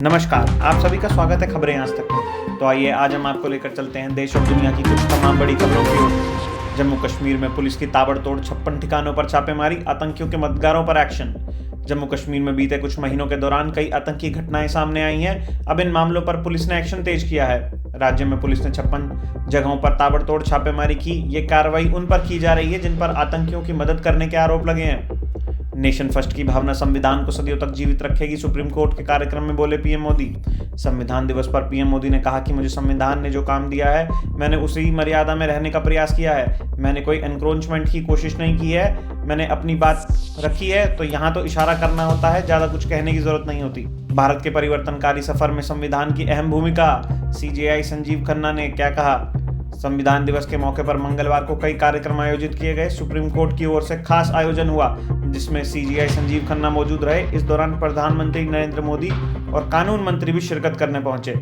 नमस्कार, आप सभी का स्वागत है खबरें आज तक में। तो आइए आज हम आपको लेकर चलते हैं देश और दुनिया की कुछ तमाम बड़ी खबरों की ओर। जम्मू कश्मीर में पुलिस की ताबड़तोड़ 56 ठिकानों पर छापेमारी, आतंकियों के मददगारों पर एक्शन। जम्मू कश्मीर में बीते कुछ महीनों के दौरान कई आतंकी घटनाएं सामने आई हैं। अब इन मामलों पर पुलिस ने एक्शन तेज किया है। राज्य में पुलिस ने 56 जगहों पर ताबड़तोड़ छापेमारी की। ये कार्रवाई उन पर की जा रही है जिन पर आतंकियों की मदद करने के आरोप लगे हैं। नेशन फर्स्ट की भावना संविधान को सदियों तक जीवित रखेगी, सुप्रीम कोर्ट के कार्यक्रम में बोले पीएम मोदी। संविधान दिवस पर पीएम मोदी ने कहा कि मुझे संविधान ने जो काम दिया है, मैंने उसी मर्यादा में रहने का प्रयास किया है। मैंने कोई एनक्रोचमेंट की कोशिश नहीं की है। मैंने अपनी बात रखी है, तो यहाँ तो इशारा करना होता है, ज्यादा कुछ कहने की जरूरत नहीं होती। भारत के परिवर्तनकारी सफर में संविधान की अहम भूमिका, सीजेआई संजीव खन्ना ने क्या कहा। संविधान दिवस के मौके पर मंगलवार को कई कार्यक्रम आयोजित किए गए। सुप्रीम कोर्ट की ओर से खास आयोजन हुआ जिसमें सीजेआई संजीव खन्ना मौजूद रहे। इस दौरान प्रधानमंत्री नरेंद्र मोदी और कानून मंत्री भी शिरकत करने पहुंचे।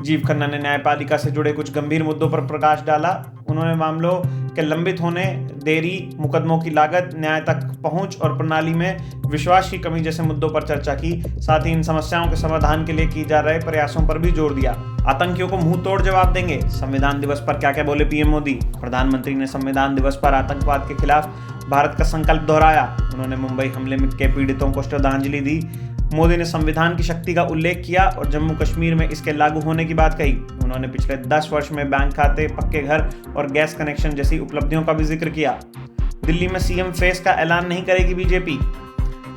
जीव खन्ना ने न्यायपालिका से जुड़े कुछ गंभीर मुद्दों पर प्रकाश डाला। उन्होंने मामलों के लंबित होने, देरी, मुकदमों की लागत, न्याय तक पहुंच और प्रणाली में विश्वास की कमी जैसे मुद्दों पर चर्चा की। साथ ही इन समस्याओं के समाधान के लिए किए जा रहे प्रयासों पर भी जोर दिया। आतंकियों को मुंह तोड़ जवाब देंगे, संविधान दिवस पर क्या क्या बोले पीएम मोदी। प्रधानमंत्री ने संविधान दिवस पर आतंकवाद के खिलाफ भारत का संकल्प दोहराया। उन्होंने मुंबई हमले के पीड़ितों को श्रद्धांजलि दी। मोदी ने संविधान की शक्ति का उल्लेख किया और जम्मू कश्मीर में इसके लागू होने की बात कही। उन्होंने पिछले 10 वर्ष में बैंक खाते, पक्के घर और गैस कनेक्शन जैसी उपलब्धियों का भी जिक्र किया। दिल्ली में सीएम फेस का ऐलान नहीं करेगी बीजेपी।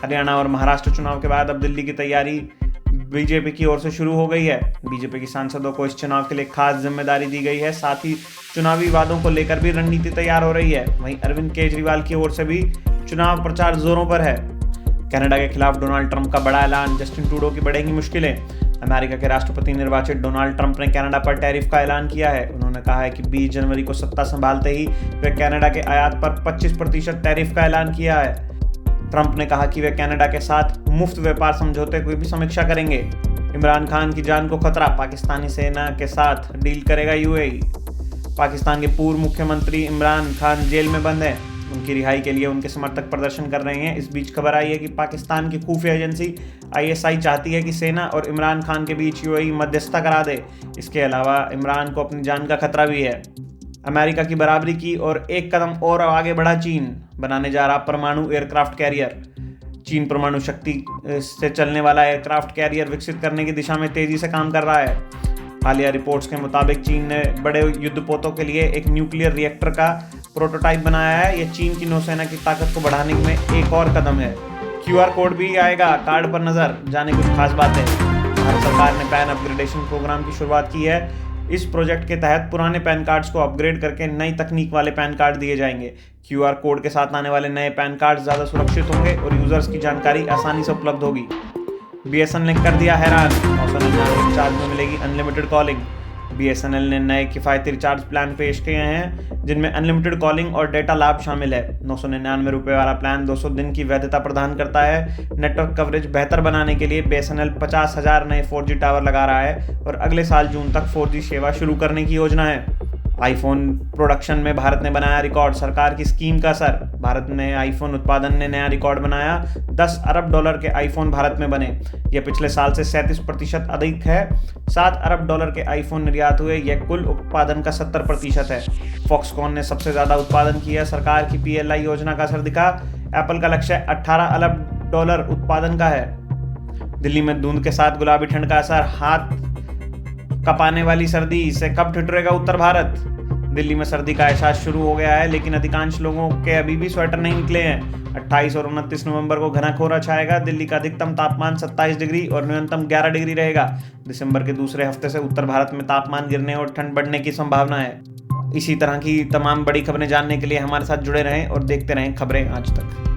हरियाणा और महाराष्ट्र चुनाव के बाद अब दिल्ली की तैयारी बीजेपी की ओर से शुरू हो गई है। बीजेपी के सांसदों को इस चुनाव के लिए खास जिम्मेदारी दी गई है। साथ ही चुनावी वादों को लेकर भी रणनीति तैयार हो रही है। वहीं अरविंद केजरीवाल की ओर से भी चुनाव प्रचार जोरों पर है। कनाडा के खिलाफ डोनाल्ड ट्रंप का बड़ा ऐलान, जस्टिन ट्रूडो की बढ़ेंगी मुश्किलें। अमेरिका के राष्ट्रपति निर्वाचित डोनाल्ड ट्रंप ने कनाडा पर टैरिफ का ऐलान किया है। उन्होंने कहा है कि 20 जनवरी को सत्ता संभालते ही वे कनाडा के आयात पर 25% टैरिफ का ऐलान किया है। ट्रंप ने कहा कि वे कनाडा के साथ मुफ्त व्यापार समझौते की भी समीक्षा करेंगे। इमरान खान की जान को खतरा, पाकिस्तानी सेना के साथ डील करेगा यूएई। पाकिस्तान के पूर्व मुख्यमंत्री इमरान खान जेल में बंद हैं। उनकी रिहाई के लिए उनके समर्थक प्रदर्शन कर रहे हैं। इस बीच खबर आई है कि पाकिस्तान की खुफिया एजेंसी आईएसआई चाहती है कि सेना और इमरान खान के बीच यूएई मध्यस्थता करा दे। इसके अलावा इमरान को अपनी जान का खतरा भी है। अमेरिका की बराबरी की और एक कदम और आगे बढ़ा चीन, बनाने जा रहा परमाणु एयरक्राफ्ट कैरियर। चीन परमाणु शक्ति से चलने वाला एयरक्राफ्ट कैरियर विकसित करने की दिशा में तेजी से काम कर रहा है। हालिया रिपोर्ट्स के मुताबिक चीन ने बड़े युद्धपोतों के लिए एक न्यूक्लियर रिएक्टर का प्रोटोटाइप बनाया है। यह चीन की नौसेना की ताकत को बढ़ाने में एक और कदम है। क्यूआर कोड भी आएगा, कार्ड पर नजर, जाने कुछ खास बातें। भारत सरकार ने पैन अपग्रेडेशन प्रोग्राम की शुरुआत की है। इस प्रोजेक्ट के तहत पुराने पैन कार्ड्स को अपग्रेड करके नई तकनीक वाले पैन कार्ड दिए जाएंगे। क्यूआर कोड के साथ आने वाले नए पैन कार्ड ज़्यादा सुरक्षित होंगे और यूजर्स की जानकारी आसानी से उपलब्ध होगी। बीएसएनएल ने कर दिया हैरान, 999 रिचार्ज में मिलेगी अनलिमिटेड कॉलिंग। बीएसएनएल ने नए किफ़ायती रिचार्ज प्लान पेश किए हैं जिनमें अनलिमिटेड कॉलिंग और डेटा लाभ शामिल है। 999 रुपये वाला प्लान 200 दिन की वैधता प्रदान करता है। नेटवर्क कवरेज बेहतर बनाने के लिए बीएसएनएल 50,000 नए 4G टावर लगा रहा है और अगले साल जून तक 4G सेवा शुरू करने की योजना है। आईफोन प्रोडक्शन में भारत ने बनाया रिकॉर्ड, सरकार की स्कीम का असर। भारत में आईफोन उत्पादन ने नया रिकॉर्ड बनाया। $10 अरब के आईफोन भारत में बने। यह पिछले साल से 37% अधिक है। $7 अरब के आईफोन निर्यात हुए। यह कुल उत्पादन का 70% है। फॉक्सकॉन ने सबसे ज्यादा उत्पादन किया। सरकार की PLI योजना का असर दिखा। एप्पल का लक्ष्य $18 अरब उत्पादन का है। दिल्ली में धुंध के साथ गुलाबी ठंड का असर, हाथ कपाने वाली सर्दी से कब ठिठुरेगा उत्तर भारत। दिल्ली में सर्दी का एहसास शुरू हो गया है, लेकिन अधिकांश लोगों के अभी भी स्वेटर नहीं निकले हैं। 28 और 29 नवंबर को घना कोहरा छाएगा। दिल्ली का अधिकतम तापमान 27 डिग्री और न्यूनतम 11 डिग्री रहेगा। दिसंबर के दूसरे हफ्ते से उत्तर भारत में तापमान गिरने और ठंड बढ़ने की संभावना है। इसी तरह की तमाम बड़ी खबरें जानने के लिए हमारे साथ जुड़े रहें और देखते रहें खबरें आज तक।